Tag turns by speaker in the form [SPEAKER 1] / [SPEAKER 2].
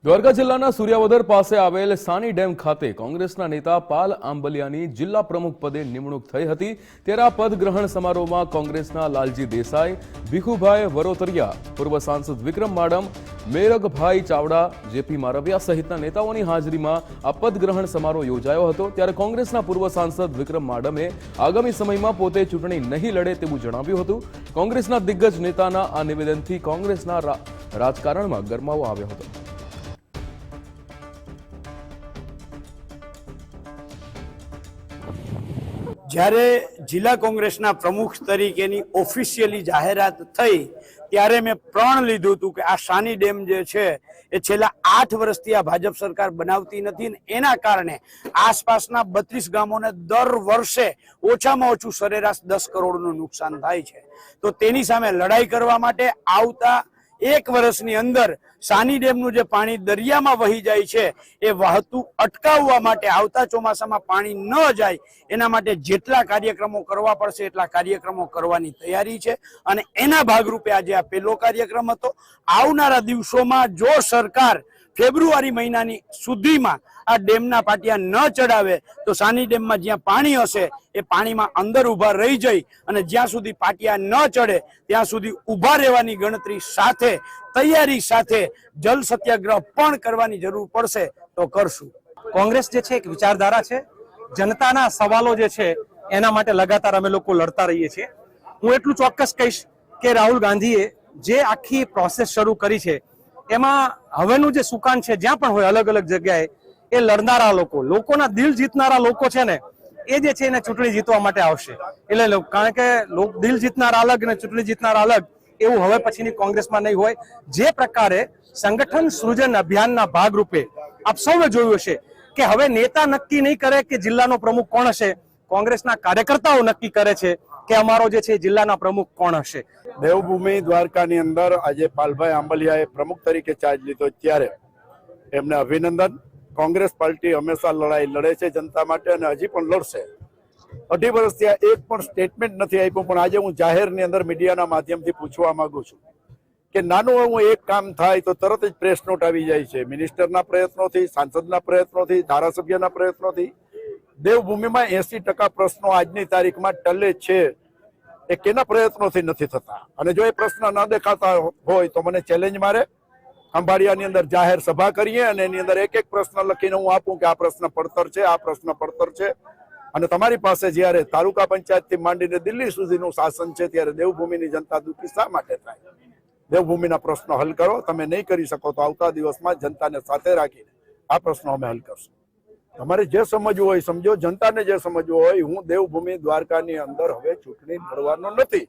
[SPEAKER 1] દ્વારકા જિલ્લાના સુર્યાવદર પાસે આવેલ સાની ડેમ ખાતે કોંગ્રેસના નેતા પાલ આંબલિયાની જિલ્લા પ્રમુખ પદે નિમણૂક થઈ હતી ત્યારે આ પદ ગ્રહણ સમારોહમાં કોંગ્રેસના લાલજી દેસાઈ, ભીખુભાઈ વરોતરિયા, પૂર્વ સાંસદ વિક્રમ માડમ, મેરગભાઈ ચાવડા, જેપી મારવિયા સહિતના નેતાઓની હાજરીમાં આ પદ ગ્રહણ સમારોહ યોજાયો હતો ત્યારે કોંગ્રેસના પૂર્વ સાંસદ વિક્રમ માડમે આગામી સમયમાં પોતે ચૂંટણી નહીં લડે તેવું જણાવ્યું હતું। કોંગ્રેસના દિગ્ગજ નેતાના આ નિવેદનથી કોંગ્રેસના રાજકારણમાં ગરમાવો આવ્યો હતો।
[SPEAKER 2] જ્યારે જિલ્લા કોંગ્રેસના પ્રમુખ તરીકેની ઓફિશિયલી જાહેરાત થઈ ત્યારે મેં પ્રણ લીધું હતું કે આ સાની ડેમ જે છે એ છેલ્લા 8 વર્ષથી આ ભાજપ સરકાર બનાવતી નથી ને એના કારણે આસપાસના 32 ગામોને દર વર્ષે ઓછામાં ઓછું સરેરાશ 10 કરોડનું નુકસાન થાય છે। તો તેની સામે લડાઈ કરવા માટે આવતા 1 વર્ષની અંદર સાની ડેમનું જે પાણી દરિયામાં વહી જાય છે એ વહેતું અટકાવવા માટે આવતા ચોમાસામાં પાણી ન જાય એના માટે જેટલા કાર્યક્રમો કરવા પડશે એટલા કાર્યક્રમો કરવાની તૈયારી છે અને એના ભાગરૂપે આજે આ પહેલો કાર્યક્રમ હતો। આવનારા દિવસોમાં જો સરકાર ફેબ્રુઆરી મહિનાની સુધીમાં આ ડેમના પાટિયા ન ચડાવે તો સાની ડેમમાં જ્યાં પાણી હશે એ પાણીમાં અંદર ઊભા રહી જઈ અને જ્યાં સુધી પાટિયા ન ચડે ત્યાં સુધી ઊભા રહેવાની ગણતરી સાથે તૈયારી સાથે જલ સત્યાગ્રહ પણ કરવાની જરૂર પડશે તો કરશું।
[SPEAKER 3] કોંગ્રેસ જે છે એક વિચારધારા છે, જનતાના સવાલો જે છે એના માટે લગાતાર અમે લોકો લડતા રહીએ છીએ। હું એટલું ચોક્કસ કહીશ કે રાહુલ ગાંધીએ જે આખી પ્રોસેસ શરૂ કરી છે એમાં હવેનું જે સુકાન છે જ્યાં પણ હોય અલગ અલગ જગ્યાએ એ લડનારા લોકો, લોકોના દિલ જીતનારા લોકો છે ને એ જે છે એને ચૂંટણી જીતવા માટે આવશે। એટલે કારણ કે દિલ જીતનારા અલગ અને ચૂંટણી જીતનારા અલગ એવું હવે પછીની કોંગ્રેસમાં નહીં હોય। જે પ્રકારે સંગઠન સૃજન અભિયાનના ભાગરૂપે આપ સૌએ જોયું હશે કે હવે નેતા નક્કી નહીં કરે કે જિલ્લાનો પ્રમુખ કોણ હશે, કોંગ્રેસના કાર્યકર્તાઓ નક્કી કરે છે કે અમારો જે છે જિલ્લાના પ્રમુખ કોણ હશે।
[SPEAKER 4] દેવભૂમિ દ્વારકાની અંદર આજે પાલભાઈ આંબલિયાએ પ્રમુખ તરીકે ચાર્જ લીધો ત્યારે એમને અભિનંદન। કોંગ્રેસ પાર્ટી હંમેશા લડાઈ લડે છે જનતા માટે અને હજી પણ લડશે। 2.5 વર્ષથી એક પણ સ્ટેટમેન્ટ નથી આપ્યું, પણ આજે હું જાહેરની અંદર મીડિયાના માધ્યમથી પૂછવા માંગુ છું કે નાનું એવું એક કામ થાય તો તરત જ પ્રેસ નોટ આવી જાય છે। મિનિસ્ટરના પ્રયત્નોથી, સાંસદના પ્રયત્નોથી, ધારાસભ્યના પ્રયત્નોથી દેવભૂમિમાં 80% પ્રશ્નો આજની તારીખમાં ટલે છે એ કેના પ્રયત્નોથી નથી થતા। અને જો એ પ્રશ્ન ન દેખાતા હોય તો મને ચેલેન્જ મારે, ખંભાળિયાની અંદર જાહેર સભા કરીએ અને એની અંદર એક પ્રશ્ન લખીને હું આપું કે આ પ્રશ્ન પડતર છે, આ પ્રશ્ન પડતર છે। અને તમારી પાસે જ્યારે તાલુકા પંચાયતથી માંડીને દિલ્હી સુધીનું શાસન છે ત્યારે દેવભૂમિની જનતા દુઃખી શા માટે થાય? દેવભૂમિના પ્રશ્નો હલ કરો। તમે નહીં કરી શકો તો આવતા દિવસમાં જનતાને સાથે રાખીને આ પ્રશ્નો અમે હલ કરશું। તમારે જે સમજવું હોય સમજો, જનતાને જે સમજવું હોય। હું દેવભૂમિ દ્વારકાની અંદર હવે ચૂંટણી લડવાનો નથી।